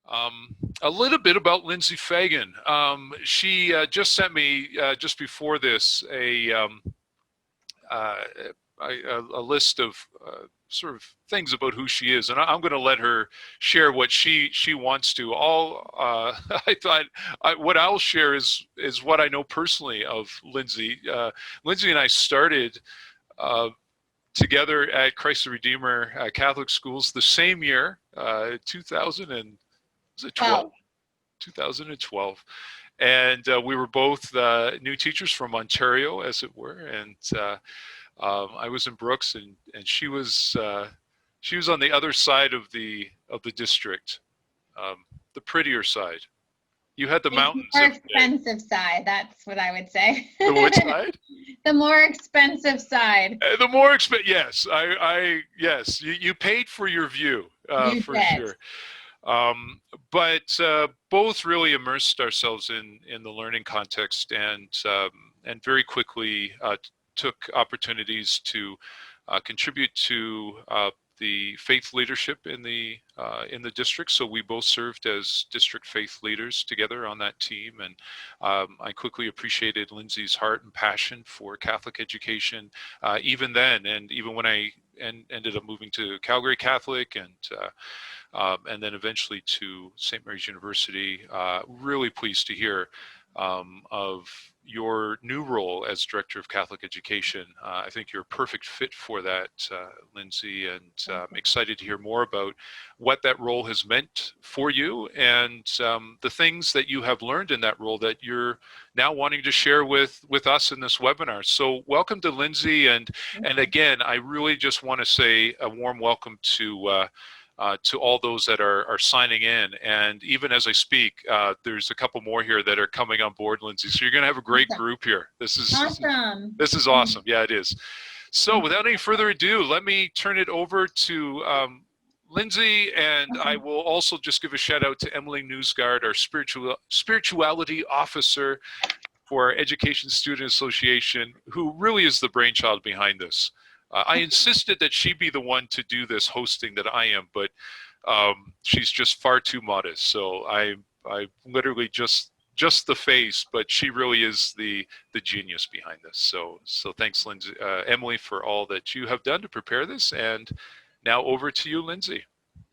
A little bit about Lindsay Fagan. She just sent me just before this uh, a list of sort of things about who she is, and I'm going to let her share what she wants to. All I thought what I'll share is what I know personally of Lindsay. Lindsay and I started together at Christ the Redeemer Catholic Schools the same year, 2000 and was it 12? 2012. And we were both new teachers from Ontario, as it were. And I was in Brooks, and she was on the other side of the district, the prettier side. You had the mountains. The more expensive side, that's what I would say. The what side? The more expensive side. The more expensive, yes. Yes, you paid for your view, for sure. But both really immersed ourselves in the learning context, and very quickly took opportunities to contribute to the faith leadership in the district. So we both served as district faith leaders together on that team, and I quickly appreciated Lindsay's heart and passion for Catholic education, even then, and even when I ended up moving to Calgary Catholic, and then eventually to St. Mary's University. Really pleased to hear of your new role as Director of Catholic Education. I think you're a perfect fit for that, Lindsay, and I'm excited to hear more about what that role has meant for you, and the things that you have learned in that role that you're now wanting to share with us in this webinar. So welcome to Lindsay, and again, I really just want to say a warm welcome to all those that are signing in. And even as I speak, there's a couple more here that are coming on board, Lindsay. So you're going to have a great group here. This is awesome. This is awesome. Yeah, it is. So without any further ado, let me turn it over to Lindsay, and I will also just give a shout out to Emily Newsgard, our spirituality officer for our Education Student Association, who really is the brainchild behind this. I insisted that she be the one to do this hosting that I am, but she's just far too modest. So I literally just the face, but she really is the genius behind this. So thanks, Lindsay, Emily, for all that you have done to prepare this. And now over to you, Lindsay.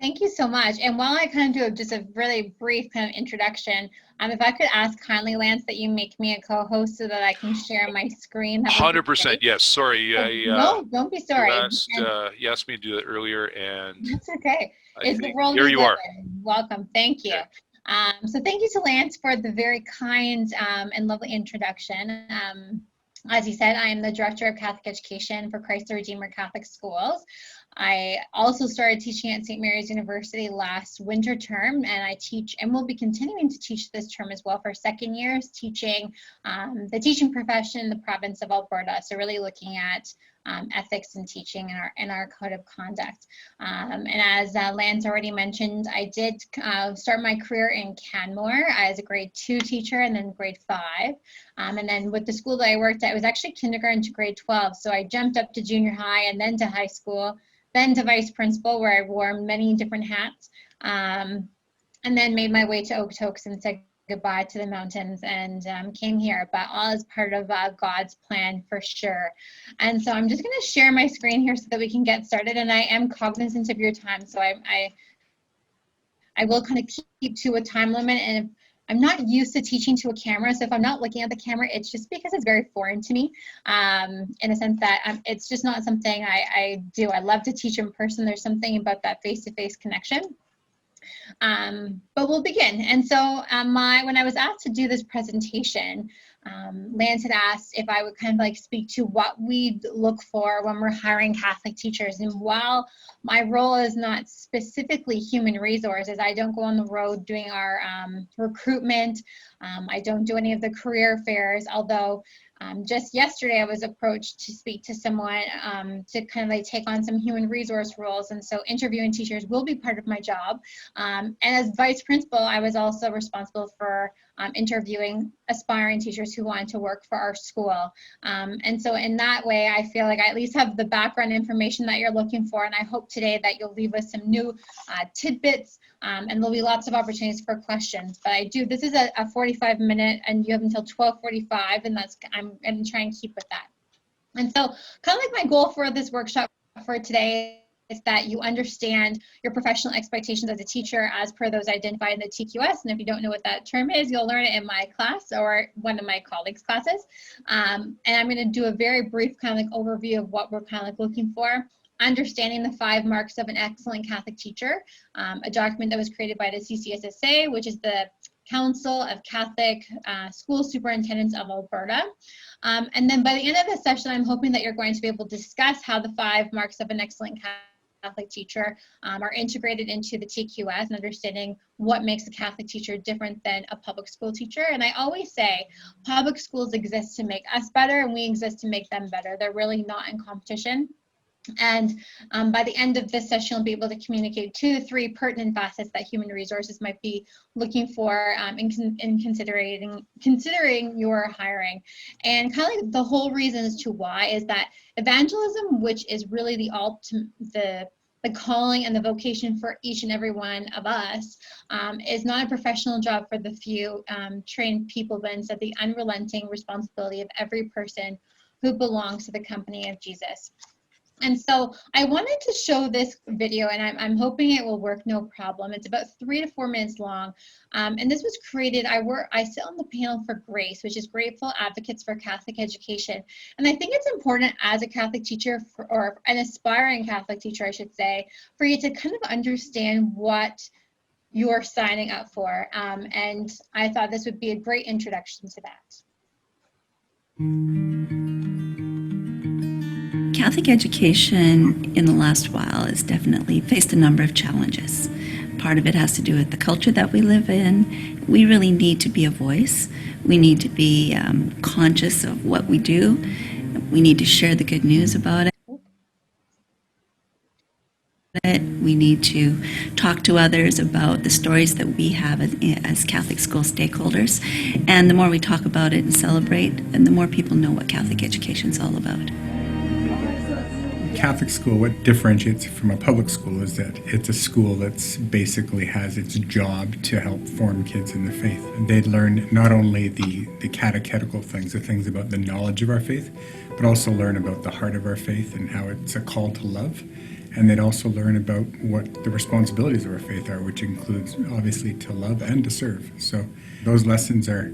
Thank you so much. And while I kind of do just a really brief kind of introduction, if I could ask kindly, Lance, that you make me a co-host so that I can share my screen. 100%, yes. Sorry. No, don't be sorry. You asked me to do that earlier, and that's okay. It's the world here you are. Welcome. Thank you. Yeah. So thank you to Lance for the very kind and lovely introduction. As he said, I am the Director of Catholic Education for Christ the Redeemer Catholic Schools. I also started teaching at St. Mary's University last winter term, and I teach and will be continuing to teach this term as well for second years, teaching the teaching profession in the province of Alberta. So really looking at ethics and teaching in our code of conduct. And as Lance already mentioned, I did start my career in Canmore as a grade 2 teacher and then grade 5. And then with the school that I worked at, it was actually kindergarten to grade 12. So I jumped up to junior high and then to high school, then to vice principal, where I wore many different hats, and then made my way to Okotoks and said goodbye to the mountains and came here, but all is part of God's plan for sure. And so I'm just going to share my screen here so that we can get started, and I am cognizant of your time, so I will kind of keep to a time limit. And if I'm not used to teaching to a camera, so if I'm not looking at the camera, it's just because it's very foreign to me, in a sense that it's just not something I do. I love to teach in person. There's something about that face-to-face connection. But we'll begin. And so when I was asked to do this presentation, Lance had asked if I would kind of like speak to what we look for when we're hiring Catholic teachers. And while my role is not specifically human resources, I don't go on the road doing our recruitment. I don't do any of the career fairs, although just yesterday I was approached to speak to someone to kind of like take on some human resource roles, and so interviewing teachers will be part of my job. And as vice principal, I was also responsible for interviewing aspiring teachers who want to work for our school. And so in that way, I feel like I at least have the background information that you're looking for. And I hope today that you'll leave us some new tidbits, and there'll be lots of opportunities for questions. But this is a 45-minute, and you have until 12:45, and I'm going to try and keep with that. And so kind of like my goal for this workshop for today is that you understand your professional expectations as a teacher as per those identified in the TQS. And if you don't know what that term is, you'll learn it in my class or one of my colleagues' classes. And I'm going to do a very brief kind of like overview of what we're kind of like looking for. Understanding the 5 marks of an excellent Catholic teacher, a document that was created by the CCSSA, which is the Council of Catholic School Superintendents of Alberta. And then by the end of this session, I'm hoping that you're going to be able to discuss how the 5 marks of an excellent Catholic teacher are integrated into the TQS, and understanding what makes a Catholic teacher different than a public school teacher. And I always say public schools exist to make us better, and we exist to make them better. They're really not in competition. And by the end of this session, you'll be able to communicate 2 to 3 pertinent facets that human resources might be looking for in considering your hiring. And kind of like the whole reason as to why is that evangelism, which is really the calling and the vocation for each and every one of us, is not a professional job for the few trained people, but instead the unrelenting responsibility of every person who belongs to the company of Jesus. And so I wanted to show this video, and I'm hoping it will work no problem. It's about 3 to 4 minutes long. And this was created, I sit on the panel for GRACE, which is Grateful Advocates for Catholic Education. And I think it's important as a Catholic teacher, or an aspiring Catholic teacher, I should say, for you to kind of understand what you're signing up for. And I thought this would be a great introduction to that. Catholic education in the last while has definitely faced a number of challenges. Part of it has to do with the culture that we live in. We really need to be a voice. We need to be conscious of what we do. We need to share the good news about it. We need to talk to others about the stories that we have as Catholic school stakeholders. And the more we talk about it and celebrate, and the more people know what Catholic education is all about. Catholic school, what differentiates it from a public school is that it's a school that's basically has its job to help form kids in the faith. They learn not only the catechetical things, the things about the knowledge of our faith, but also learn about the heart of our faith and how it's a call to love. And they'd also learn about what the responsibilities of our faith are, which includes obviously to love and to serve. So those lessons are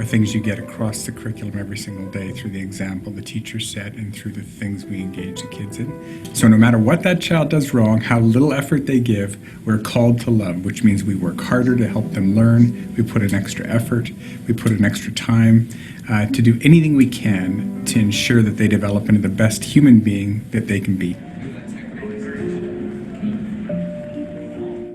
things you get across the curriculum every single day through the example the teacher set and through the things we engage the kids in. So no matter what that child does wrong, how little effort they give, we're called to love, which means we work harder to help them learn, we put an extra effort, we put an extra time to do anything we can to ensure that they develop into the best human being that they can be.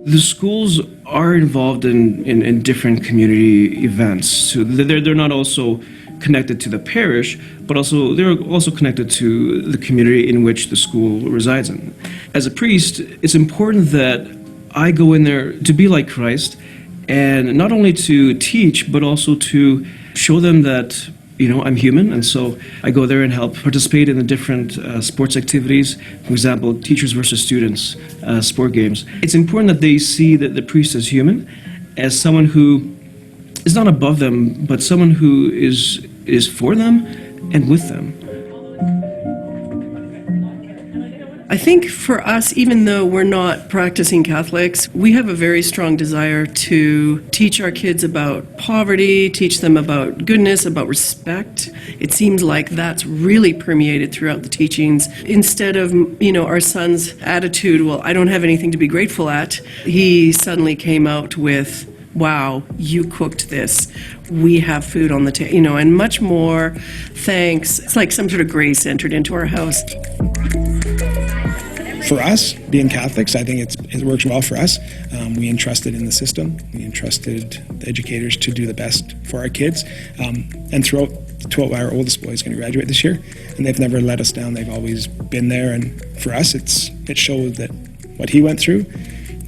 The schools are involved in different community events. So they're not also connected to the parish, but they're also connected to the community in which the school resides in. As a priest, it's important that I go in there to be like Christ, and not only to teach, but also to show them that I'm human, and so I go there and help participate in the different sports activities. For example, teachers versus students, sport games. It's important that they see that the priest as human, as someone who is not above them, but someone who is for them and with them. I think for us, even though we're not practicing Catholics, we have a very strong desire to teach our kids about poverty, teach them about goodness, about respect. It seems like that's really permeated throughout the teachings. Instead of, our son's attitude, well, I don't have anything to be grateful at, he suddenly came out with, wow, you cooked this. We have food on the table, and much more thanks. It's like some sort of grace entered into our house. For us, being Catholics, I think it works well for us. We entrusted in the system. We entrusted the educators to do the best for our kids. And throughout, our oldest boy is going to graduate this year, and they've never let us down. They've always been there, and for us, it showed that what he went through,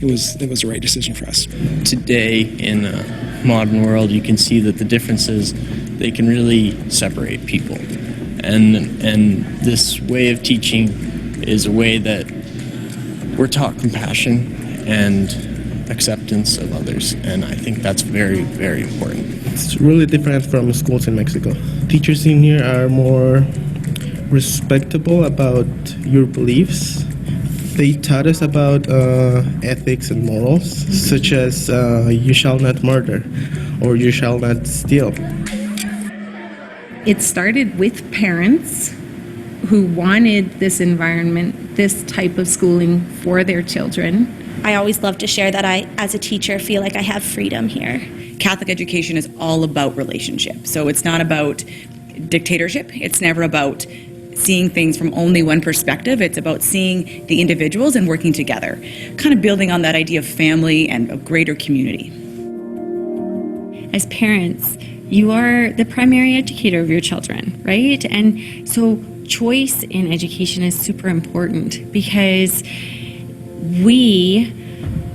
it was the right decision for us. Today in modern world, you can see that the differences, they can really separate people. And this way of teaching is a way that we're taught compassion and acceptance of others, and I think that's very, very important. It's really different from schools in Mexico. Teachers in here are more respectable about your beliefs. They taught us about ethics and morals, such as you shall not murder or you shall not steal. It started with parents who wanted this environment, this type of schooling for their children. I always love to share that I, as a teacher, feel like I have freedom here. Catholic education is all about relationship. So it's not about dictatorship. It's never about seeing things from only one perspective. It's about seeing the individuals and working together, kind of building on that idea of family and a greater community. As parents, you are the primary educator of your children, right? And so choice in education is super important because we,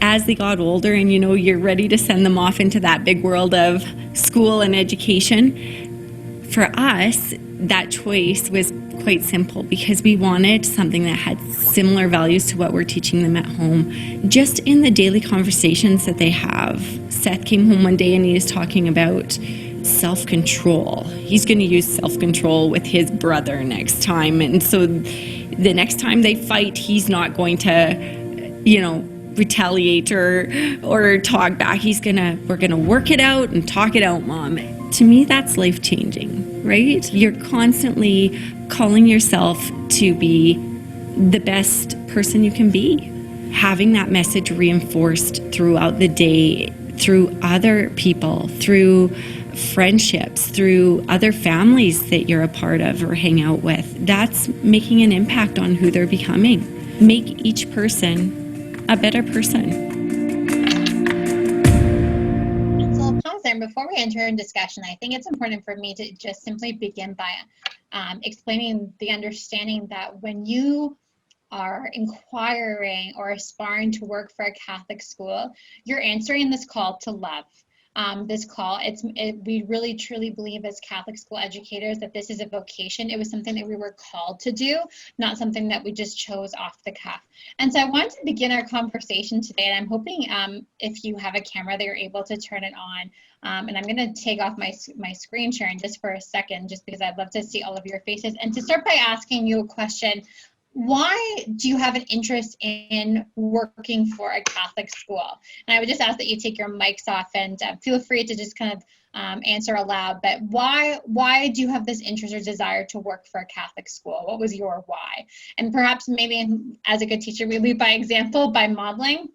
as they got older and you're ready to send them off into that big world of school and education, for us, that choice was quite simple because we wanted something that had similar values to what we're teaching them at home. Just in the daily conversations that they have. Seth came home one day and he was talking about self-control. He's going to use self-control with his brother next time. And so the next time they fight, he's not going to, retaliate or talk back. We're going to work it out and talk it out, Mom. To me, that's life-changing, right? You're constantly calling yourself to be the best person you can be. Having that message reinforced throughout the day, through other people, through friendships, through other families that you're a part of or hang out with, that's making an impact on who they're becoming. Make each person a better person. So I'll pause there. Before we enter in discussion, I think it's important for me to just simply begin by explaining the understanding that when you are inquiring or aspiring to work for a Catholic school, you're answering this call to love. This call, we really truly believe as Catholic school educators that this is a vocation. It was something that we were called to do, not something that we just chose off the cuff. And so I wanted to begin our conversation today, and I'm hoping if you have a camera that you're able to turn it on. And I'm going to take off my screen sharing just for a second, just because I'd love to see all of your faces. And to start by asking you a question, why do you have an interest in working for a Catholic school? And I would just ask that you take your mics off and feel free to just kind of answer aloud. But why do you have this interest or desire to work for a Catholic school? What was your why? And perhaps maybe as a good teacher, we lead by example by modeling.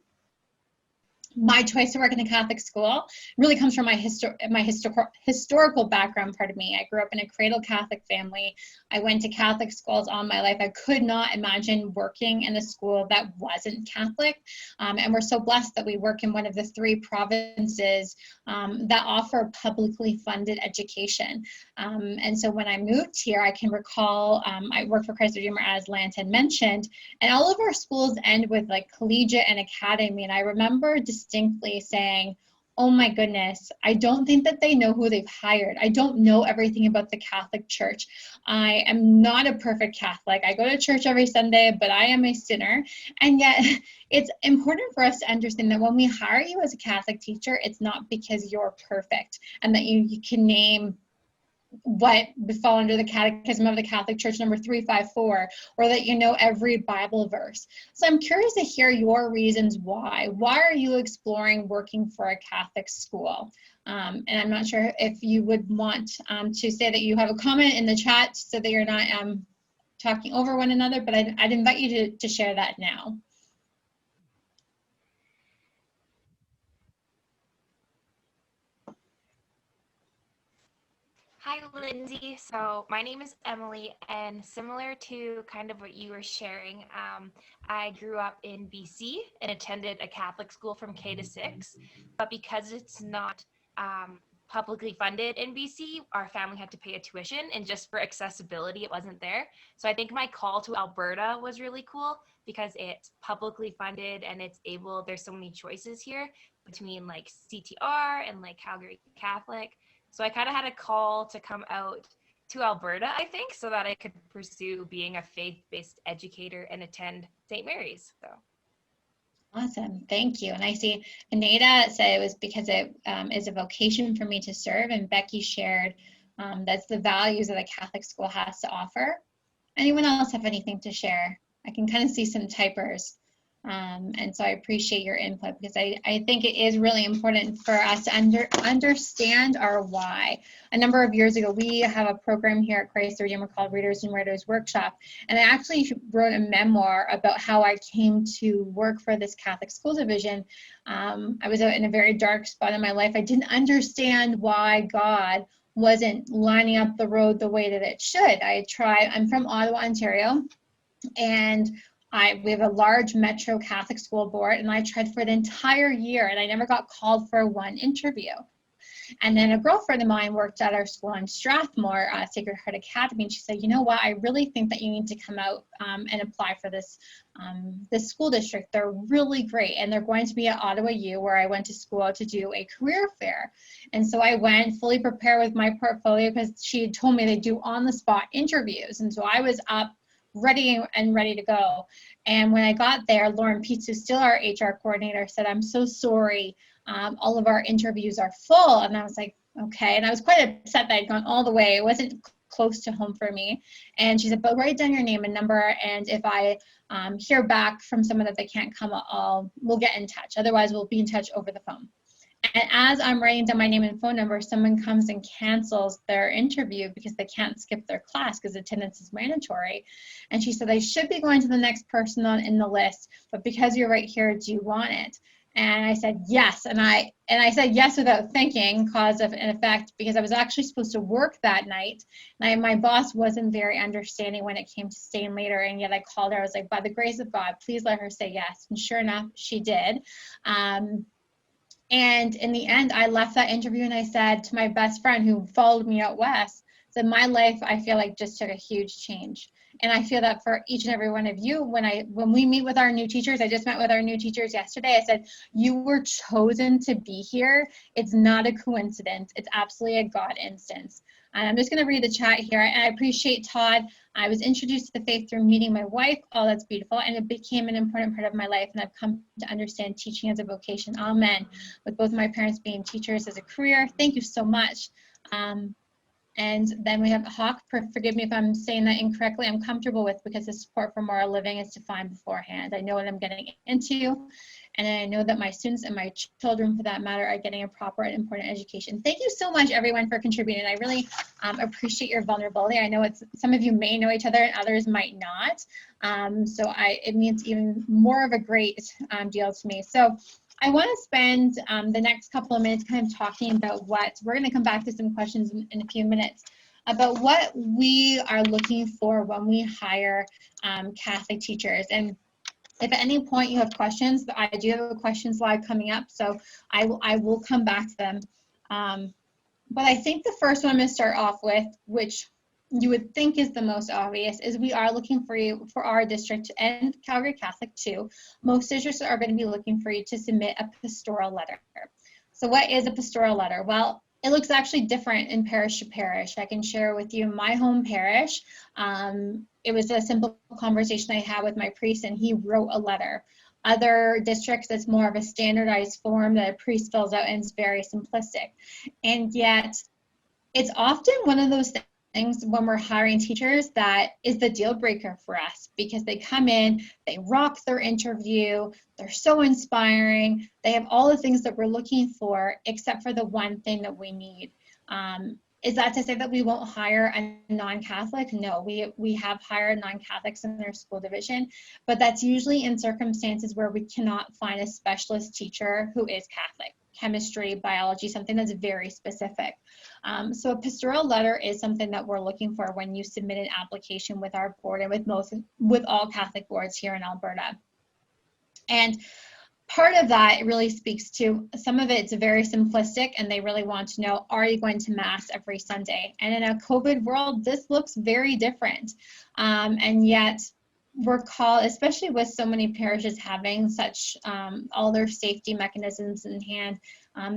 My choice to work in a Catholic school really comes from my historical background. I grew up in a cradle Catholic family. I went to Catholic schools all my life. I could not imagine working in a school that wasn't Catholic. And we're so blessed that we work in one of the 3 provinces that offer publicly funded education. And so when I moved here, I can recall I worked for Christ Redeemer, as Lance had mentioned, and all of our schools end with like collegiate and academy. And I remember distinctly saying, oh my goodness, I don't think that they know who they've hired. I don't know everything about the Catholic Church. I am not a perfect Catholic. I go to church every Sunday, but I am a sinner. And yet it's important for us to understand that when we hire you as a Catholic teacher, it's not because you're perfect and that you can name what would fall under the Catechism of the Catholic Church number 354, or that you know every Bible verse. So I'm curious to hear your reasons why. Why are you exploring working for a Catholic school? And I'm not sure if you would want to say that you have a comment in the chat so that you're not talking over one another, but I'd invite you to share that now. Hi, Lindsay. So my name is Emily, and similar to kind of what you were sharing, I grew up in BC and attended a Catholic school from K to 6, but because it's not publicly funded in BC, our family had to pay a tuition, and just for accessibility, it wasn't there. So I think my call to Alberta was really cool because it's publicly funded and there's so many choices here between like CTR and like Calgary Catholic. So I kind of had a call to come out to Alberta, I think, so that I could pursue being a faith-based educator and attend St. Mary's. So. Awesome, thank you. And I see Anita said it was because it is a vocation for me to serve, and Becky shared that's the values that a Catholic school has to offer. Anyone else have anything to share? I can kind of see some typers. And so I appreciate your input, because I think it is really important for us to understand our why. A number of years ago, we have a program here at Christ the Redeemer called Readers and Writers Workshop, and I actually wrote a memoir about how I came to work for this Catholic school division. I was in a very dark spot in my life. I didn't understand why God wasn't lining up the road the way that it should. I'm from Ottawa, Ontario, and we have a large metro Catholic school board, and I tried for the entire year, and I never got called for one interview. And then a girlfriend of mine worked at our school in Strathmore, Sacred Heart Academy, and she said, you know what, I really think that you need to come out and apply for this school district. They're really great, and they're going to be at Ottawa U, where I went to school, to do a career fair. And so I went fully prepared with my portfolio, because she had told me they do on-the-spot interviews. And so I was up ready to go. And when I got there, Lauren Peets, who's still our HR coordinator, said, I'm so sorry, all of our interviews are full. And I was like, okay. And I was quite upset that I'd gone all the way. It wasn't close to home for me. And she said, but write down your name and number, and if I hear back from someone that they can't come, we'll get in touch. Otherwise, we'll be in touch over the phone. And as I'm writing down my name and phone number, someone comes and cancels their interview because they can't skip their class because attendance is mandatory. And she said, I should be going to the next person in the list, but because you're right here, do you want it? And I said, yes. And I said yes without thinking, cause of an effect, because I was actually supposed to work that night. And my boss wasn't very understanding when it came to staying later. And yet I called her. I was like, by the grace of God, please let her say yes. And sure enough, she did. And in the end, I left that interview, and I said to my best friend who followed me out west, said, my life, I feel like, just took a huge change. And I feel that for each and every one of you, when we meet with our new teachers, I just met with our new teachers yesterday, I said, you were chosen to be here. It's not a coincidence. It's absolutely a God instance. And I'm just going to read the chat here. And I appreciate Todd. I was introduced to the faith through meeting my wife. Oh, that's beautiful. And it became an important part of my life. And I've come to understand teaching as a vocation. Amen. With both my parents being teachers as a career. Thank you so much. And then we have Hawk. Forgive me if I'm saying that incorrectly. I'm comfortable with, because the support for moral living is defined beforehand. I know what I'm getting into. And I know that my students and my children, for that matter, are getting a proper and important education. Thank you so much, everyone, for contributing. I really appreciate your vulnerability. I know some of you may know each other and others might not. So it means even more of a great deal to me. So I want to spend the next couple of minutes kind of talking about we're going to come back to some questions in a few minutes, about what we are looking for when we hire Catholic teachers. And if at any point you have questions, I do have a question slide coming up, so I will come back to them. But I think the first one I'm going to start off with, which you would think is the most obvious, is we are looking for our district, and Calgary Catholic too. Most districts are going to be looking for you to submit a pastoral letter. So what is a pastoral letter? Well, it looks actually different in parish to parish. I can share with you my home parish. It was a simple conversation I had with my priest, and he wrote a letter. Other districts, it's more of a standardized form that a priest fills out, and it's very simplistic. And yet, it's often one of those things when we're hiring teachers that is the deal breaker for us, because they come in, they rock their interview, they're so inspiring, they have all the things that we're looking for, except for the one thing that we need. Is that to say that we won't hire a non-Catholic? No, we have hired non-Catholics in their school division, but that's usually in circumstances where we cannot find a specialist teacher who is Catholic. Chemistry, biology, something that's very specific. So a pastoral letter is something that we're looking for when you submit an application with our board and with all Catholic boards here in Alberta. And part of that really speaks to, some of it's very simplistic, and they really want to know, are you going to Mass every Sunday? And in a COVID world, this looks very different. And yet, we're called, especially with so many parishes having such all their safety mechanisms in hand,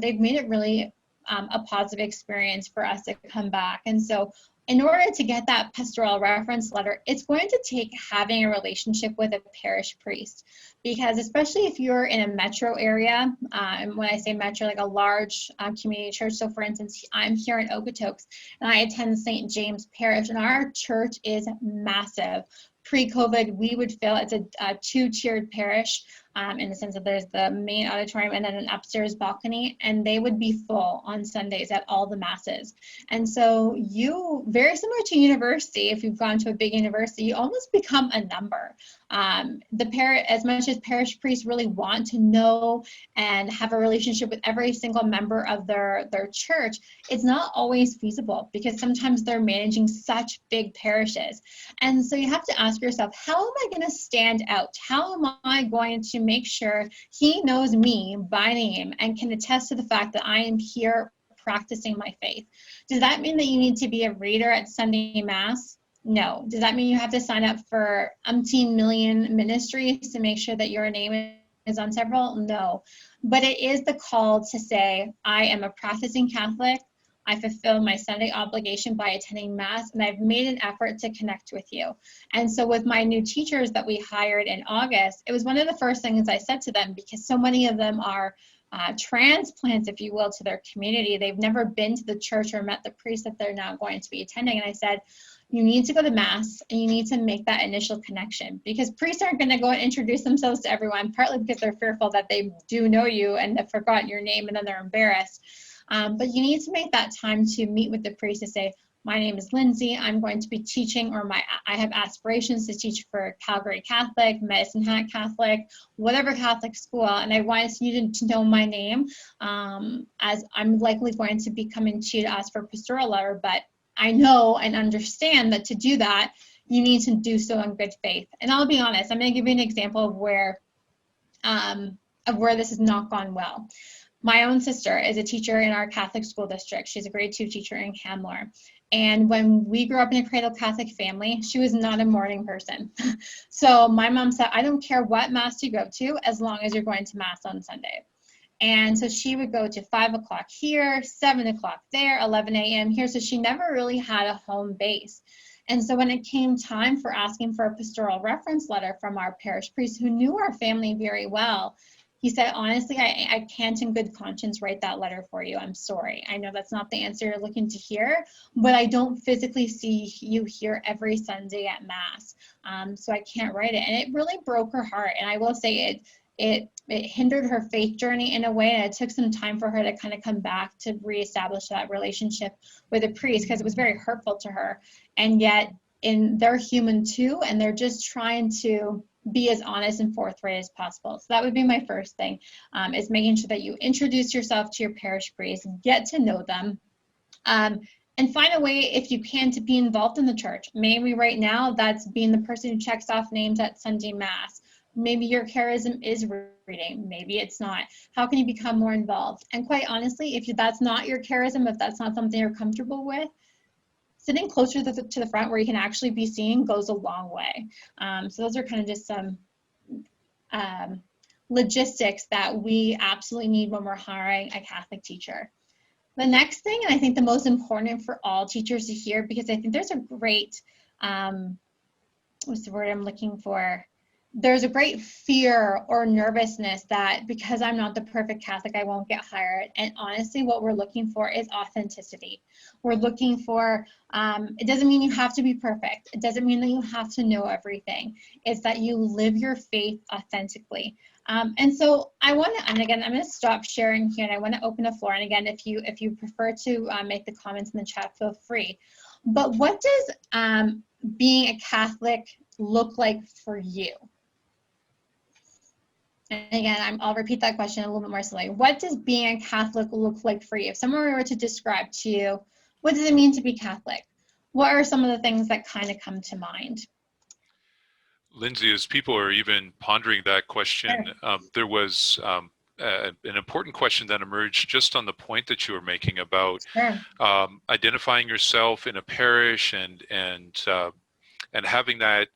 they've made it really a positive experience for us to come back. And so in order to get that pastoral reference letter, it's going to take having a relationship with a parish priest, because especially if you're in a metro area, and when I say metro, like a large community church. So for instance, I'm here in Okotoks and I attend St. James Parish, and our church is massive. Pre-COVID, we would feel it's a two-tiered parish, in the sense that there's the main auditorium and then an upstairs balcony, and they would be full on Sundays at all the masses. And so you, very similar to university, if you've gone to a big university, you almost become a number. As much as parish priests really want to know and have a relationship with every single member of their church, it's not always feasible because sometimes they're managing such big parishes. And so you have to ask yourself, how am I going to stand out? How am I going to make sure he knows me by name and can attest to the fact that I am here practicing my faith? Does that mean that you need to be a reader at Sunday Mass? No. Does that mean you have to sign up for umpteen million ministries to make sure that your name is on several? No. But it is the call to say, I am a practicing Catholic. I fulfill my Sunday obligation by attending Mass, and I've made an effort to connect with you. And so with my new teachers that we hired in August, it was one of the first things I said to them, because so many of them are transplants, if you will, to their community. They've never been to the church or met the priest that they're now going to be attending. And I said, you need to go to Mass and you need to make that initial connection, because priests aren't going to go and introduce themselves to everyone, partly because they're fearful that they do know you and have forgotten your name and then they're embarrassed. But you need to make that time to meet with the priest to say, my name is Lindsay, I'm going to be teaching, or I have aspirations to teach for Calgary Catholic, Medicine Hat Catholic, whatever Catholic school, and I want you to know my name, as I'm likely going to be coming to you to ask for a pastoral letter, but I know and understand that to do that, you need to do so in good faith. And I'll be honest, I'm going to give you an example of where this has not gone well. My own sister is a teacher in our Catholic school district. She's a grade 2 teacher in Canmore. And when we grew up in a cradle Catholic family, she was not a morning person. So my mom said, I don't care what Mass you go to, as long as you're going to Mass on Sunday. And so she would go to 5 o'clock here, 7 o'clock there, 11 a.m. here. So she never really had a home base. And so when it came time for asking for a pastoral reference letter from our parish priest, who knew our family very well, he said, honestly, I can't in good conscience write that letter for you. I'm sorry. I know that's not the answer you're looking to hear, but I don't physically see you here every Sunday at Mass. So I can't write it. And it really broke her heart. And I will say it hindered her faith journey in a way, and it took some time for her to kind of come back to reestablish that relationship with a priest, because it was very hurtful to her. And yet they're human too, and they're just trying to be as honest and forthright as possible. So that would be my first thing, is making sure that you introduce yourself to your parish priest, get to know them, and find a way, if you can, to be involved in the church. Maybe right now that's being the person who checks off names at Sunday Mass. Maybe your charism is reading, maybe it's not. How can you become more involved? And quite honestly, if that's not your charism, if that's not something you're comfortable with, sitting closer to the front where you can actually be seen goes a long way. So those are kind of just some logistics that we absolutely need when we're hiring a Catholic teacher. The next thing, and I think the most important for all teachers to hear, because I think there's a great, what's the word I'm looking for? There's a great fear or nervousness that because I'm not the perfect Catholic, I won't get hired. And honestly, what we're looking for is authenticity. We're looking for, it doesn't mean you have to be perfect. It doesn't mean that you have to know everything. It's that you live your faith authentically. And so I want to, and again, I'm going to stop sharing here, and I want to open the floor. And again, if you prefer to make the comments in the chat, feel free. But what does being a Catholic look like for you? And again, I'll repeat that question a little bit more slowly. What does being a Catholic look like for you? If someone were to describe to you, what does it mean to be Catholic? What are some of the things that kind of come to mind? Lindsay, as people are even pondering that question, sure. There was an important question that emerged just on the point that you were making about sure. Identifying yourself in a parish and having that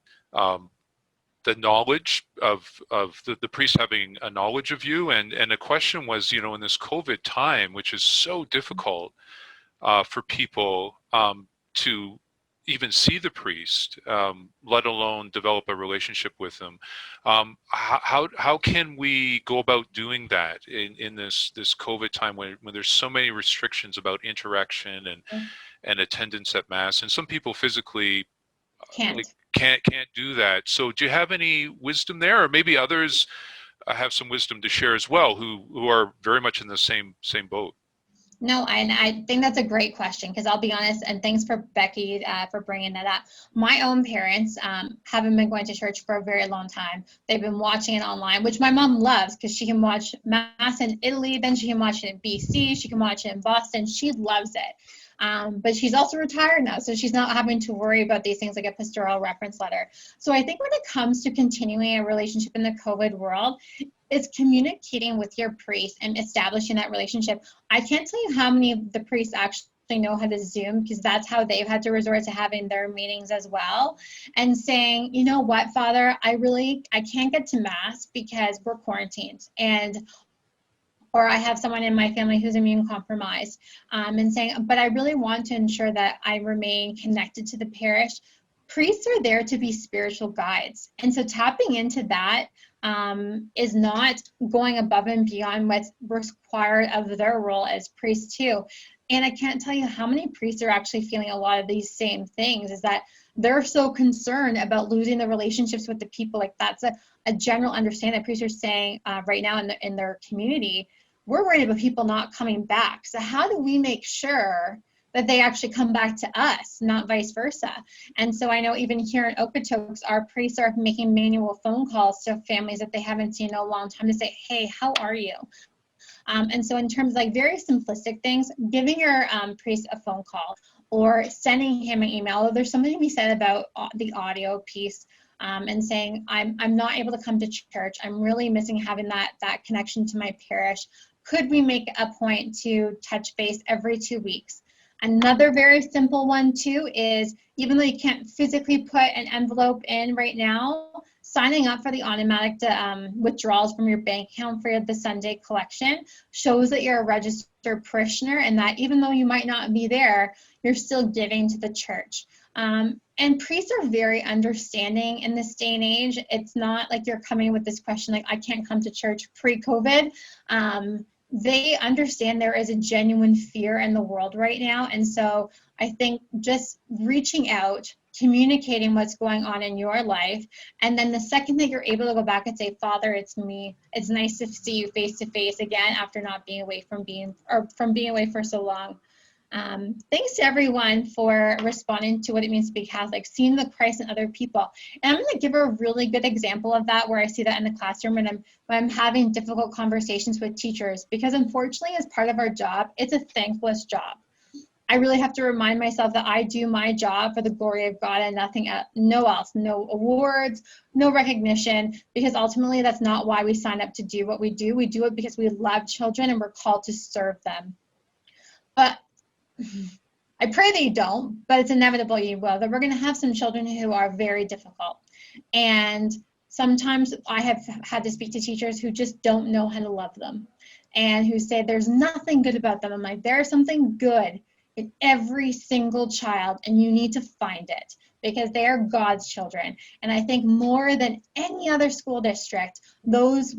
the knowledge of the priest having a knowledge of you, and the question was, you know, in this COVID time, which is so difficult for people to even see the priest, let alone develop a relationship with them. How can we go about doing that in this COVID time when there's so many restrictions about interaction and attendance at mass, and some people physically can't do that? So do you have any wisdom there, or maybe others have some wisdom to share as well, who are very much in the same boat? No, and I think that's a great question, because I'll be honest, and thanks for Becky for bringing that up. My own parents haven't been going to church for a very long time. They've been watching it online, which my mom loves, because she can watch Mass in Italy, then she can watch it in BC, she can watch it in Boston. She loves it. But she's also retired now, so she's not having to worry about these things like a pastoral reference letter. So I think when it comes to continuing a relationship in the COVID world, it's communicating with your priest and establishing that relationship. I can't tell you how many of the priests actually know how to Zoom, because that's how they've had to resort to having their meetings as well, and saying, you know what, Father, I can't get to Mass because we're quarantined, or I have someone in my family who's immune compromised, and saying, but I really want to ensure that I remain connected to the parish. Priests are there to be spiritual guides. And so tapping into that is not going above and beyond what's required of their role as priests too. And I can't tell you how many priests are actually feeling a lot of these same things, is that they're so concerned about losing the relationships with the people. Like, that's a general understanding that priests are saying right now in their community. We're worried about people not coming back. So how do we make sure that they actually come back to us, not vice versa? And so I know even here in Okotoks, our priests are making manual phone calls to families that they haven't seen in a long time to say, hey, how are you? And so in terms of like very simplistic things, giving your priest a phone call or sending him an email. There's something to be said about the audio piece, and saying, I'm not able to come to church. I'm really missing having that connection to my parish. Could we make a point to touch base every 2 weeks? Another very simple one too is, even though you can't physically put an envelope in right now, signing up for the automatic withdrawals from your bank account for the Sunday collection shows that you're a registered parishioner, and that even though you might not be there, you're still giving to the church. And priests are very understanding in this day and age. It's not like you're coming with this question like, I can't come to church pre-COVID. They understand there is a genuine fear in the world right now. And so I think just reaching out, communicating what's going on in your life, and then the second that you're able to go back and say, Father, it's me. It's nice to see you face to face again after not being away from being away for so long. Thanks to everyone for responding to what it means to be Catholic, seeing the Christ in other people. And I'm going to give a really good example of that, where I see that in the classroom when I'm having difficult conversations with teachers, because unfortunately, as part of our job, it's a thankless job. I really have to remind myself that I do my job for the glory of God and nothing else, no awards, no recognition, because ultimately that's not why we sign up to do what we do. We do it because we love children and we're called to serve them. But I pray that you don't, but it's inevitable you will, that we're going to have some children who are very difficult. And sometimes I have had to speak to teachers who just don't know how to love them, and who say there's nothing good about them. I'm like, there's something good in every single child, and you need to find it, because they are God's children. And I think more than any other school district, those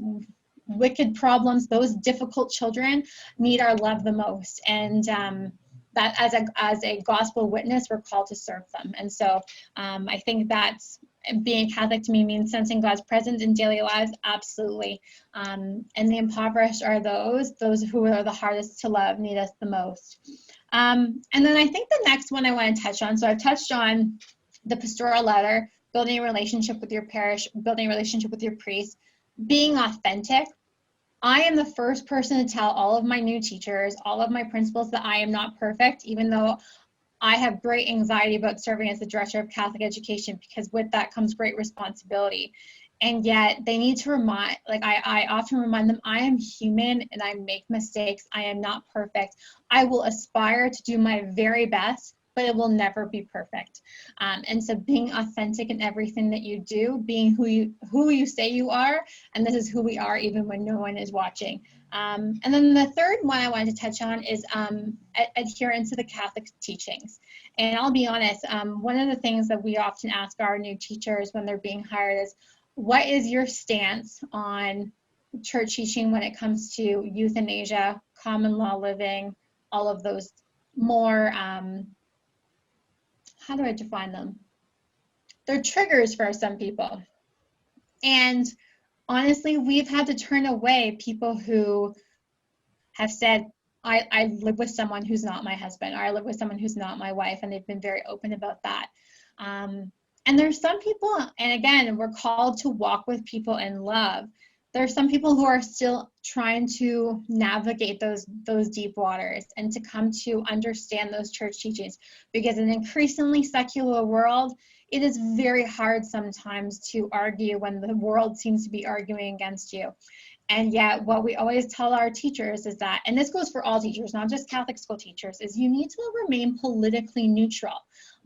wicked problems, those difficult children need our love the most. And that as a gospel witness, we're called to serve them. And so I think that's, being Catholic to me means sensing God's presence in daily lives, absolutely. And the impoverished are those who are the hardest to love, need us the most. And then I think the next one I want to touch on, so I've touched on the pastoral letter, building a relationship with your parish, building a relationship with your priest, being authentic. I am the first person to tell all of my new teachers, all of my principals, that I am not perfect, even though I have great anxiety about serving as the director of Catholic education, because with that comes great responsibility. And yet they need to I often remind them, I am human and I make mistakes. I am not perfect. I will aspire to do my very best, but it will never be perfect. And so being authentic in everything that you do, being who you say you are, and this is who we are even when no one is watching. And then the third one I wanted to touch on is adherence to the Catholic teachings. And I'll be honest, one of the things that we often ask our new teachers when they're being hired is, what is your stance on church teaching when it comes to euthanasia, common law living, all of those more, how do I define them? They're triggers for some people. And honestly, we've had to turn away people who have said, I live with someone who's not my husband, or I live with someone who's not my wife, and they've been very open about that. And there's some people, and again, we're called to walk with people in love. There's some people who are still trying to navigate those deep waters and to come to understand those church teachings, because in an increasingly secular world, it is very hard sometimes to argue when the world seems to be arguing against you. And yet what we always tell our teachers is that, and this goes for all teachers, not just Catholic school teachers, is you need to remain politically neutral.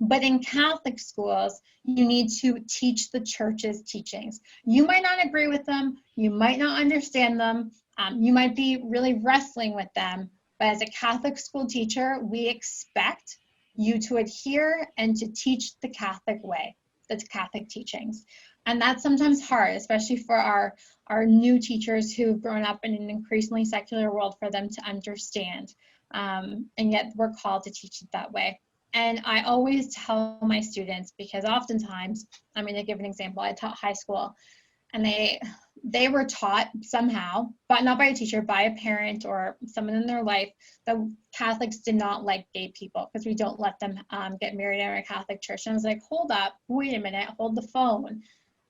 But in Catholic schools, you need to teach the church's teachings. You might not agree with them, you might not understand them, you might be really wrestling with them, but as a Catholic school teacher, we expect you to adhere and to teach the Catholic way, the Catholic teachings. And that's sometimes hard, especially for our new teachers who've grown up in an increasingly secular world, for them to understand. And yet we're called to teach it that way. And I always tell my students, because oftentimes, I'm going to give an example. I taught high school, and they were taught somehow, but not by a teacher, by a parent or someone in their life, that Catholics did not like gay people because we don't let them get married in our Catholic church. And I was like, hold up, wait a minute, hold the phone.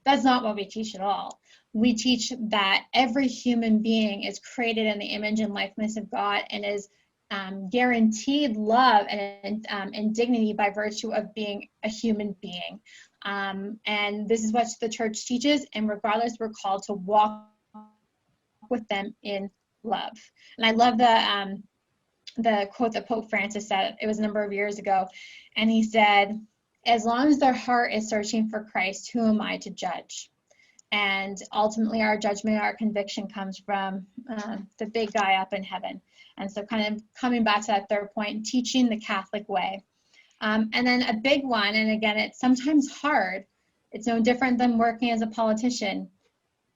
That's not what we teach at all. We teach that every human being is created in the image and likeness of God and is guaranteed love and dignity by virtue of being a human being. And this is what the church teaches, and regardless, we're called to walk with them in love. And I love the quote that Pope Francis said. It was a number of years ago, and he said, as long as their heart is searching for Christ, who am I to judge? And ultimately, our judgment, our conviction comes from the big guy up in heaven. And so kind of coming back to that third point, teaching the Catholic way. And then a big one, and again, it's sometimes hard. It's no different than working as a politician.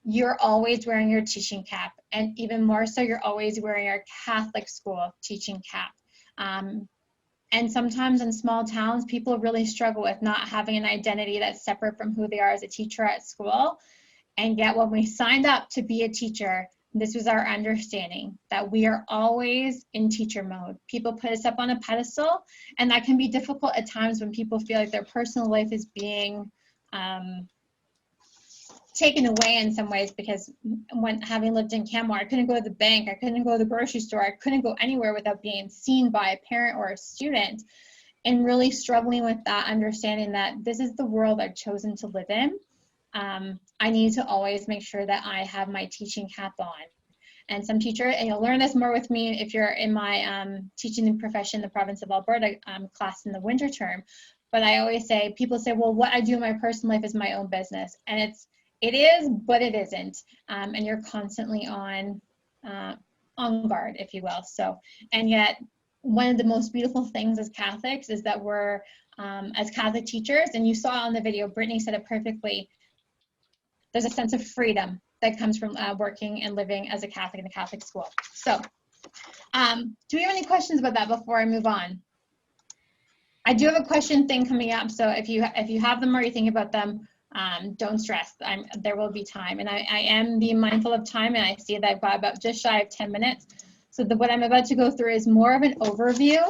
You're always wearing your teaching cap. And even more so, you're always wearing your Catholic school teaching cap. And sometimes in small towns, people really struggle with not having an identity that's separate from who they are as a teacher at school. And yet when we signed up to be a teacher, this was our understanding, that we are always in teacher mode. People put us up on a pedestal, and that can be difficult at times when people feel like their personal life is being taken away in some ways, because when having lived in Canmore, I couldn't go to the bank, I couldn't go to the grocery store, I couldn't go anywhere without being seen by a parent or a student, and really struggling with that, understanding that this is the world I've chosen to live in. I need to always make sure that I have my teaching cap on. And some teacher, and you'll learn this more with me if you're in my teaching profession in the province of Alberta class in the winter term. But I always say, people say, well, what I do in my personal life is my own business. And it is, but it isn't. And you're constantly on guard, if you will. So, and yet one of the most beautiful things as Catholics is that we're, as Catholic teachers, and you saw on the video, Brittany said it perfectly, there's a sense of freedom that comes from working and living as a Catholic in a Catholic school. So do we have any questions about that before I move on? I do have a question thing coming up, so if you have them or you think about them, don't stress. There will be time, and I am being mindful of time, and I see that I've got about just shy of 10 minutes. So what I'm about to go through is more of an overview,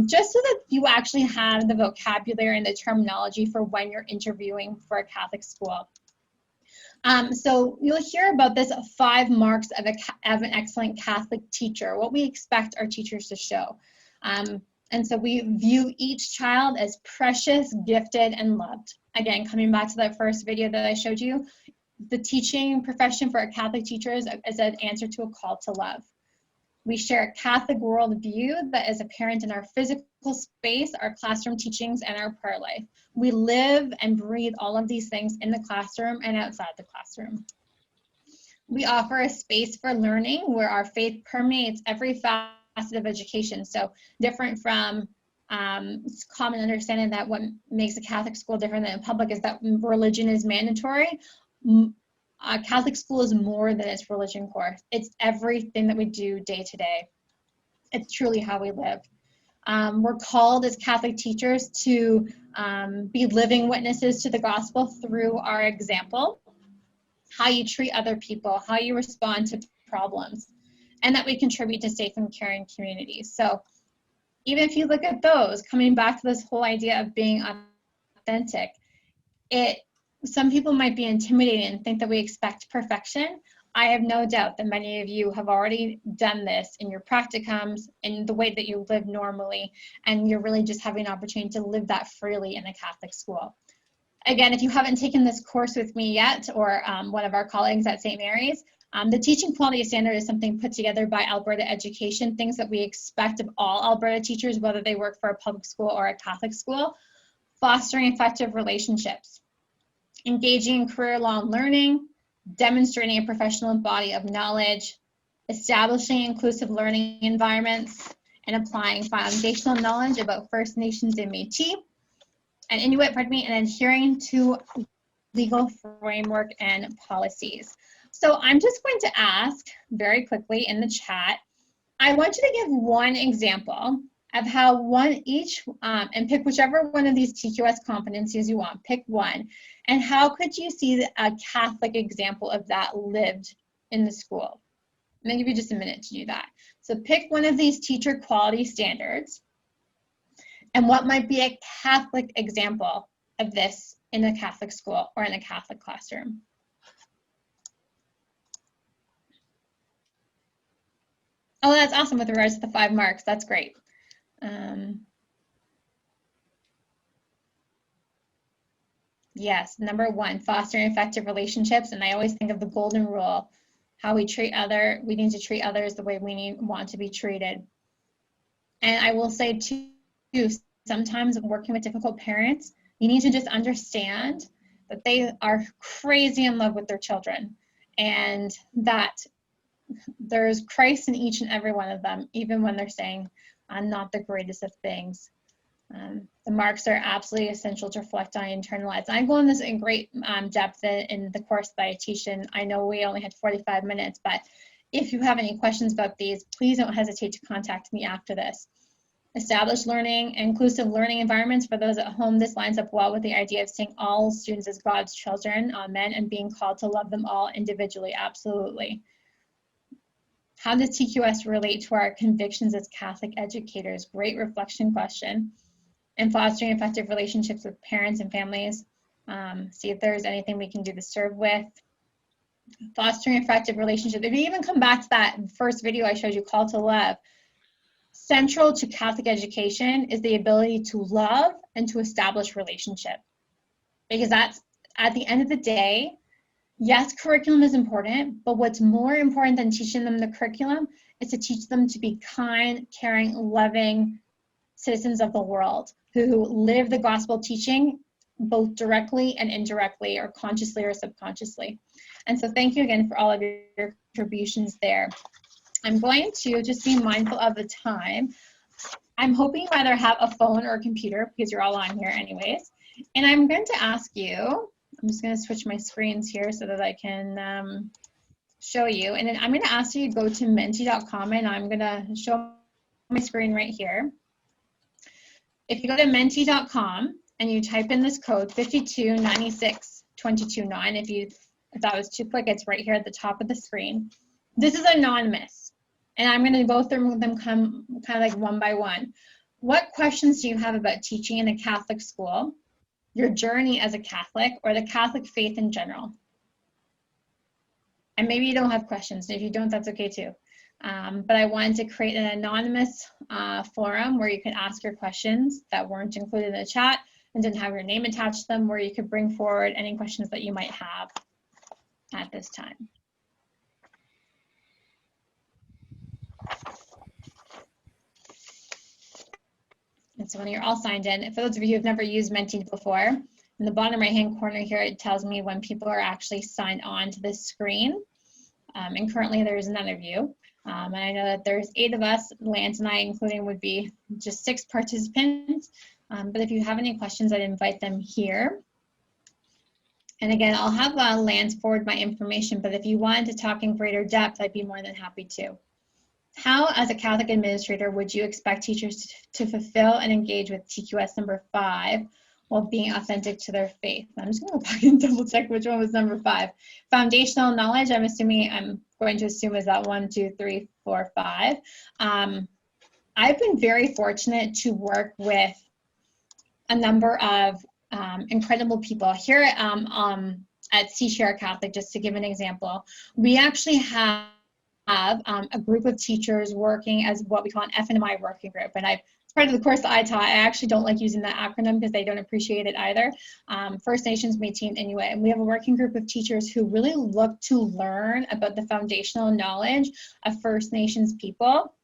just so that you actually have the vocabulary and the terminology for when you're interviewing for a Catholic school. So you'll hear about this 5 marks of an excellent Catholic teacher, what we expect our teachers to show. And so we view each child as precious, gifted, and loved. Again, coming back to that first video that I showed you, the teaching profession for a Catholic teacher is an answer to a call to love. We share a Catholic worldview that is apparent in our physical space, our classroom teachings, and our prayer life. We live and breathe all of these things in the classroom and outside the classroom. We offer a space for learning where our faith permeates every facet of education. So different from it's common understanding that what makes a Catholic school different than a public is that religion is mandatory. A Catholic school is more than its religion course. It's everything that we do day to day. It's truly how we live. We're called as Catholic teachers to be living witnesses to the gospel through our example, how you treat other people, how you respond to problems, and that we contribute to safe and caring communities. So even if you look at those, coming back to this whole idea of being authentic, some people might be intimidated and think that we expect perfection. I have no doubt that many of you have already done this in your practicums, in the way that you live normally, and you're really just having an opportunity to live that freely in a Catholic school. Again, if you haven't taken this course with me yet, or one of our colleagues at St. Mary's, the teaching quality standard is something put together by Alberta Education, things that we expect of all Alberta teachers, whether they work for a public school or a Catholic school. Fostering effective relationships, engaging in career-long learning, demonstrating a professional body of knowledge, establishing inclusive learning environments, and applying foundational knowledge about First Nations and Métis, and Inuit, and adhering to legal framework and policies. So I'm just going to ask very quickly in the chat, I want you to give one example of how and pick whichever one of these TQS competencies you want, pick one, and how could you see a Catholic example of that lived in the school? I'm gonna give you just a minute to do that. So pick one of these teacher quality standards, and what might be a Catholic example of this in a Catholic school or in a Catholic classroom. Oh, that's awesome with regards to the 5 marks. That's great. Yes, number 1, fostering effective relationships. And I always think of the golden rule, how we need to treat others the way we want to be treated. And I will say too, sometimes working with difficult parents, you need to just understand that they are crazy in love with their children, and that there's Christ in each and every one of them, even when they're saying, I'm not the greatest of things. The marks are absolutely essential to reflect on and internalize. And I go on this in great depth in the course that I teach, and I know we only had 45 minutes, but if you have any questions about these, please don't hesitate to contact me after this. Establish learning, inclusive learning environments for those at home. This lines up well with the idea of seeing all students as God's children, amen, and being called to love them all individually, absolutely. How does TQS relate to our convictions as Catholic educators? Great reflection question. And fostering effective relationships with parents and families. See if there's anything we can do to serve with. Fostering effective relationships. If you even come back to that first video I showed you, Call to Love, central to Catholic education is the ability to love and to establish relationship. Because that's, at the end of the day, yes, curriculum is important, but what's more important than teaching them the curriculum is to teach them to be kind, caring, loving citizens of the world who live the gospel teaching both directly and indirectly, or consciously or subconsciously. And so thank you again for all of your contributions there. I'm going to just be mindful of the time. I'm hoping you either have a phone or a computer, because you're all on here anyways. And I'm going to ask you, I'm just going to switch my screens here so that I can show you. And then I'm going to ask you to go to menti.com, and I'm going to show my screen right here. If you go to menti.com and you type in this code 5296229, if that was too quick, it's right here at the top of the screen. This is anonymous, and I'm going to go through them kind of like one by one. What questions do you have about teaching in a Catholic school, your journey as a Catholic, or the Catholic faith in general? And maybe you don't have questions. If you don't, that's okay too. But I wanted to create an anonymous forum where you can ask your questions that weren't included in the chat and didn't have your name attached to them, where you could bring forward any questions that you might have at this time. And so when you're all signed in, for those of you who have never used Menti before, in the bottom right-hand corner here, it tells me when people are actually signed on to this screen. And currently there's none of you. And I know that there's 8 of us, Lance and I including would be just 6 participants. But if you have any questions, I'd invite them here. And again, I'll have Lance forward my information, but if you wanted to talk in greater depth, I'd be more than happy to. How, as a Catholic administrator, would you expect teachers to fulfill and engage with TQS number 5 while being authentic to their faith? I'm just going to go back and double check which one was number 5. Foundational knowledge, I'm going to assume is that 1, 2, 3, 4, 5. I've been very fortunate to work with a number of incredible people. Here at Seashare Catholic, just to give an example, we actually have a group of teachers working as what we call an FNMI working group. And it's part of the course that I taught. I actually don't like using that acronym because they don't appreciate it either. First Nations, Métis, and Inuit. And we have a working group of teachers who really look to learn about the foundational knowledge of First Nations people,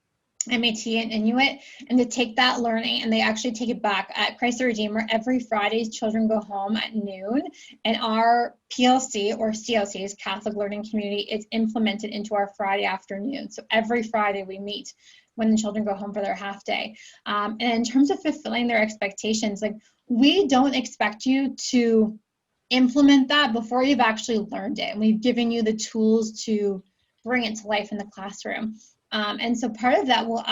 Métis and Inuit, and to take that learning and they actually take it back. At Christ the Redeemer, every Friday, children go home at noon, and our PLC or CLC's Catholic Learning Community is implemented into our Friday afternoon. So every Friday we meet when the children go home for their half day. And in terms of fulfilling their expectations, like, we don't expect you to implement that before you've actually learned it. And we've given you the tools to bring it to life in the classroom. And so part of that will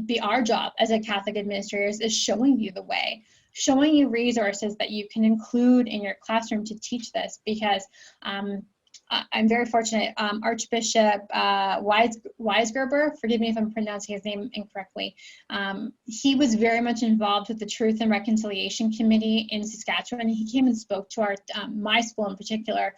be our job as a Catholic administrators is showing you the way, showing you resources that you can include in your classroom to teach this, because I'm very fortunate. Archbishop Weisgerber, forgive me if I'm pronouncing his name incorrectly, he was very much involved with the Truth and Reconciliation Committee in Saskatchewan. He came and spoke to our my school in particular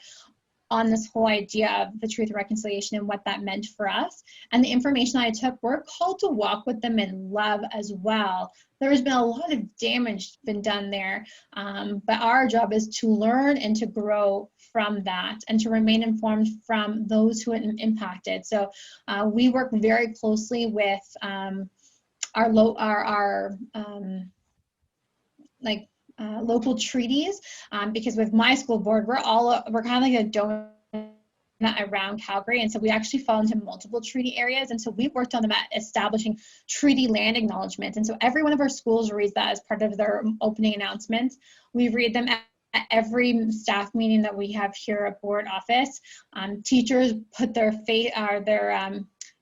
on this whole idea of the truth and reconciliation and what that meant for us. And the information I took, we're called to walk with them in love as well. There has been a lot of damage been done there, but our job is to learn and to grow from that and to remain informed from those who are impacted. So we work very closely with local treaties, because with my school board, we're kind of like a donut around Calgary, and so we actually fall into multiple treaty areas, and so we've worked on them at establishing treaty land acknowledgements, and so every one of our schools reads that as part of their opening announcements. We read them at every staff meeting that we have here at board office. Teachers put their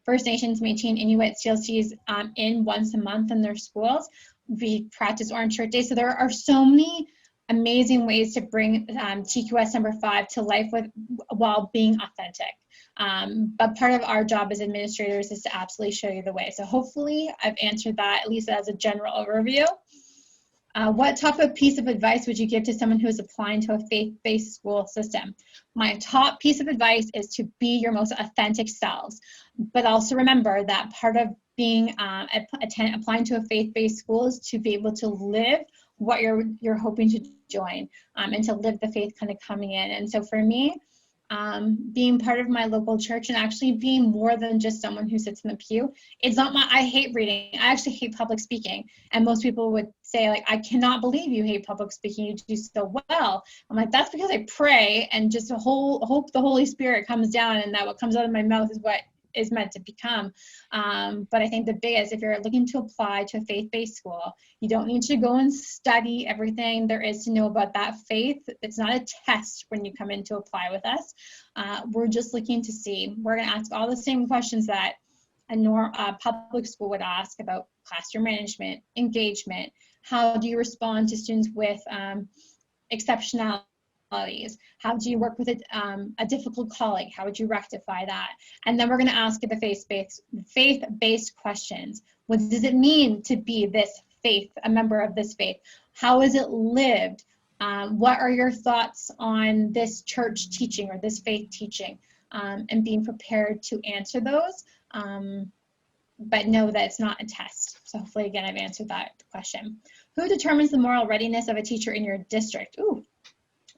First Nations, Métis, and Inuit CLCs in once a month in their schools. We practice Orange Shirt Day. So there are so many amazing ways to bring TQS number 5 to life while being authentic. But part of our job as administrators is to absolutely show you the way. So hopefully I've answered that, at least as a general overview. What type of piece of advice would you give to someone who is applying to a faith-based school system? My top piece of advice is to be your most authentic selves, but also remember that part of being applying to a faith-based school is to be able to live what you're hoping to join, and to live the faith kind of coming in. And so for me, being part of my local church and actually being more than just someone who sits in the pew. It's not I hate reading. I actually hate public speaking. And most people would say, like, I cannot believe you hate public speaking. You do so well. I'm like, that's because I pray and just hope the Holy Spirit comes down and that what comes out of my mouth is what is meant to become. But I think the biggest, if you're looking to apply to a faith-based school, you don't need to go and study everything there is to know about that faith. It's not a test when you come in to apply with us. We're just looking to see. We're going to ask all the same questions that a public school would ask about classroom management, engagement. How do you respond to students with exceptionality? How do you work with a difficult colleague? How would you rectify that? And then we're going to ask you the faith-based questions. What does it mean to be this faith, a member of this faith? How is it lived? What are your thoughts on this church teaching or this faith teaching? And being prepared to answer those, but know that it's not a test. So hopefully, again, I've answered that question. Who determines the moral readiness of a teacher in your district? Ooh.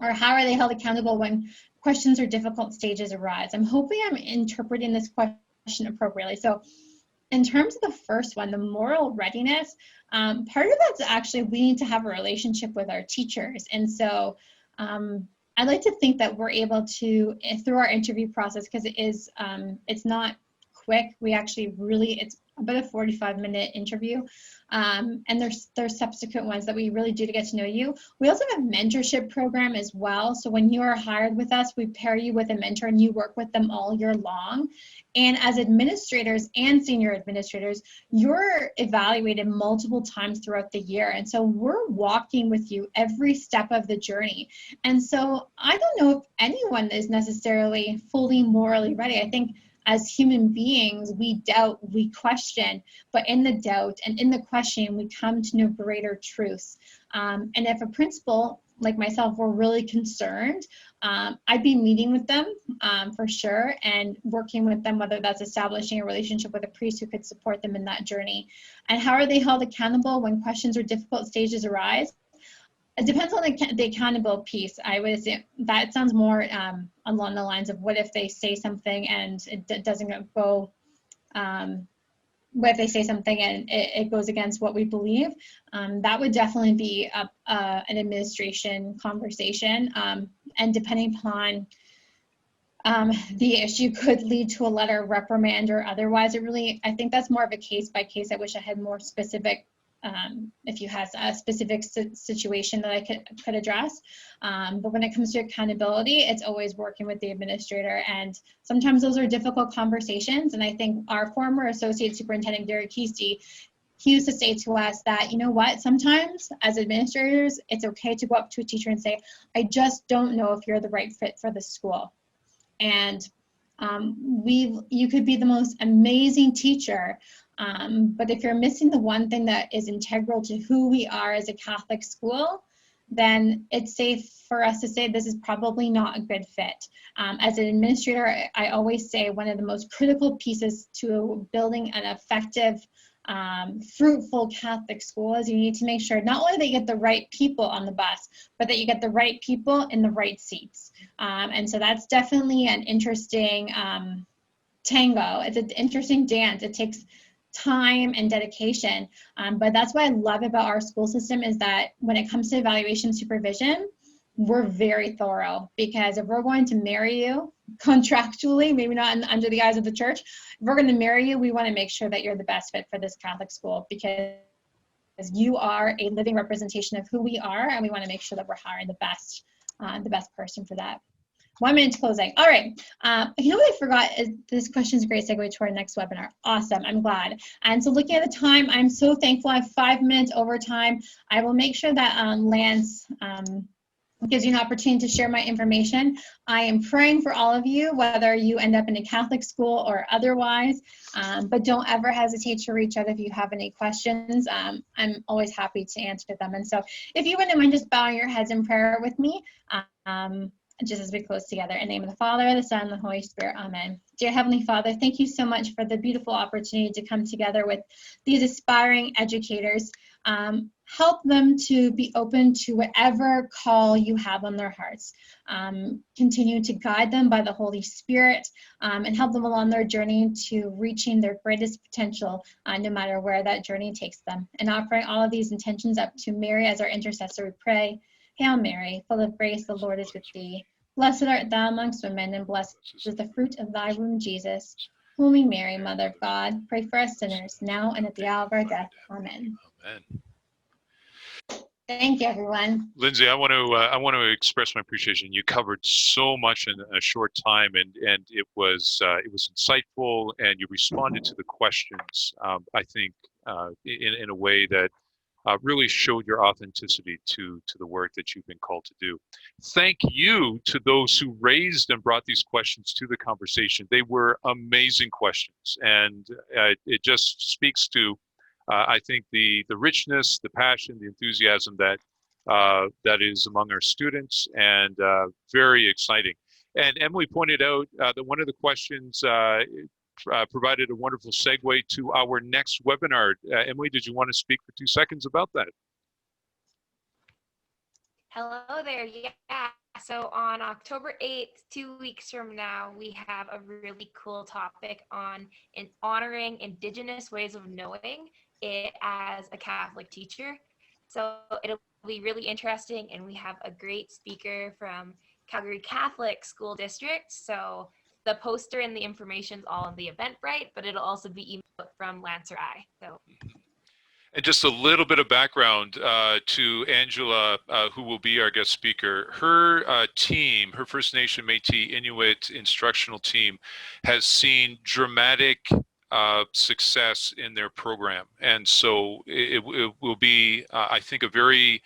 Or how are they held accountable when questions or difficult stages arise? I'm hoping I'm interpreting this question appropriately. So in terms of the first one, the moral readiness, part of that's actually we need to have a relationship with our teachers. And so I like to think that we're able to, through our interview process, because it is, it's not quick. We actually really, it's about a 45-minute interview. And there's subsequent ones that we really do to get to know you. We also have a mentorship program as well. So when you are hired with us, we pair you with a mentor and you work with them all year long. And as administrators and senior administrators, you're evaluated multiple times throughout the year. And so we're walking with you every step of the journey. And so I don't know if anyone is necessarily fully morally ready. I think as human beings, we doubt, we question, but in the doubt and in the questioning, we come to know greater truths. And if a principal like myself were really concerned, I'd be meeting with them for sure and working with them, whether that's establishing a relationship with a priest who could support them in that journey. And how are they held accountable when questions or difficult stages arise? It depends on the accountable piece. I would say that sounds more along the lines of what if they say something and it doesn't go, what if they say something and it goes against what we believe? That would definitely be an administration conversation. And depending upon the issue could lead to a letter of reprimand or otherwise. I think that's more of a case by case. I wish I had more specific if you have a specific situation that I could address. But when it comes to accountability, it's always working with the administrator. And sometimes those are difficult conversations. And I think our former Associate Superintendent, Gary Keesty, he used to say to us that, you know what, sometimes as administrators, it's okay to go up to a teacher and say, I just don't know if you're the right fit for the school. And you could be the most amazing teacher, but if you're missing the one thing that is integral to who we are as a Catholic school, then it's safe for us to say this is probably not a good fit. As an administrator, I always say one of the most critical pieces to building an effective, fruitful Catholic school is you need to make sure not only that you get the right people on the bus, but that you get the right people in the right seats. And so that's definitely an interesting tango. It's an interesting dance. It takes time and dedication. But that's what I love about our school system is that when it comes to evaluation supervision, we're very thorough, because if we're going to marry you contractually, maybe not under the eyes of the church, if we're going to marry you, we want to make sure that you're the best fit for this Catholic school, because you are a living representation of who we are, and we want to make sure that we're hiring the best person for that. 1 minute to closing. All right. You know what I forgot? This question is a great segue to our next webinar. Awesome. I'm glad. And so looking at the time, I'm so thankful. I have 5 minutes over time. I will make sure that Lance gives you an opportunity to share my information. I am praying for all of you, whether you end up in a Catholic school or otherwise, but don't ever hesitate to reach out if you have any questions. I'm always happy to answer them. And so if you wouldn't mind just bowing your heads in prayer with me, just as we close together. In the name of the Father, the Son, and the Holy Spirit. Amen. Dear Heavenly Father, thank you so much for the beautiful opportunity to come together with these aspiring educators. Help them to be open to whatever call you have on their hearts. Continue to guide them by the Holy Spirit, and help them along their journey to reaching their greatest potential, no matter where that journey takes them. And offering all of these intentions up to Mary as our intercessor, we pray. Hail Mary, full of grace, the Lord is with thee. Blessed art thou amongst women, and blessed is the fruit of thy womb, Jesus. Holy Mary, Mother of God, pray for us sinners, now and at the hour of our death. Amen. Amen. Thank you, everyone. Lindsay, I want to express my appreciation. You covered so much in a short time, and it was insightful, and you responded to the questions. I think in a way that really showed your authenticity to the work that you've been called to do. Thank you to those who raised and brought these questions to the conversation. They were amazing questions, and it just speaks to, I think, the richness, the passion, the enthusiasm that is among our students, and very exciting. And Emily pointed out that one of the questions provided a wonderful segue to our next webinar. Emily, did you want to speak for 2 seconds about that? Hello there. Yeah. so on October 8th, 2 weeks from now, we have a really cool topic on honoring Indigenous ways of knowing it as a Catholic teacher. So it'll be really interesting, and we have a great speaker from Calgary Catholic School District. So the poster and the information's all on the Eventbrite, but it'll also be emailed from Lancer I. So. And just a little bit of background to Angela, who will be our guest speaker. Her team, her First Nation Métis Inuit instructional team, has seen dramatic success in their program. And so it will be, I think, a very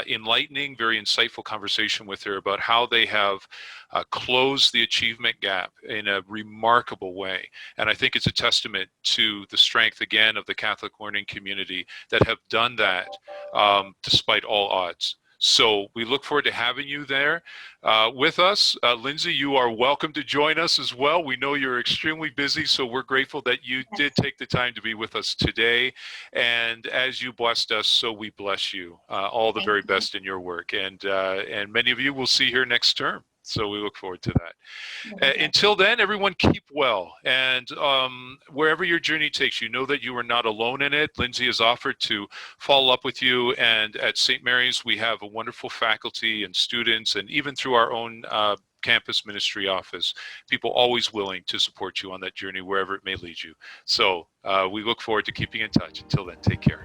enlightening, very insightful conversation with her about how they have closed the achievement gap in a remarkable way. And I think it's a testament to the strength, again, of the Catholic learning community that have done that despite all odds. So we look forward to having you there with us. Lindsay, you are welcome to join us as well. We know you're extremely busy, so we're grateful that you did take the time to be with us today. And as you blessed us, so we bless you. All the very best in your work. And many of you will see here next term. So we look forward to that. Until then, everyone keep well. And wherever your journey takes you, know that you are not alone in it. Lindsay has offered to follow up with you. And at St. Mary's, we have a wonderful faculty and students, and even through our own campus ministry office, people always willing to support you on that journey, wherever it may lead you. So we look forward to keeping in touch. Until then, take care.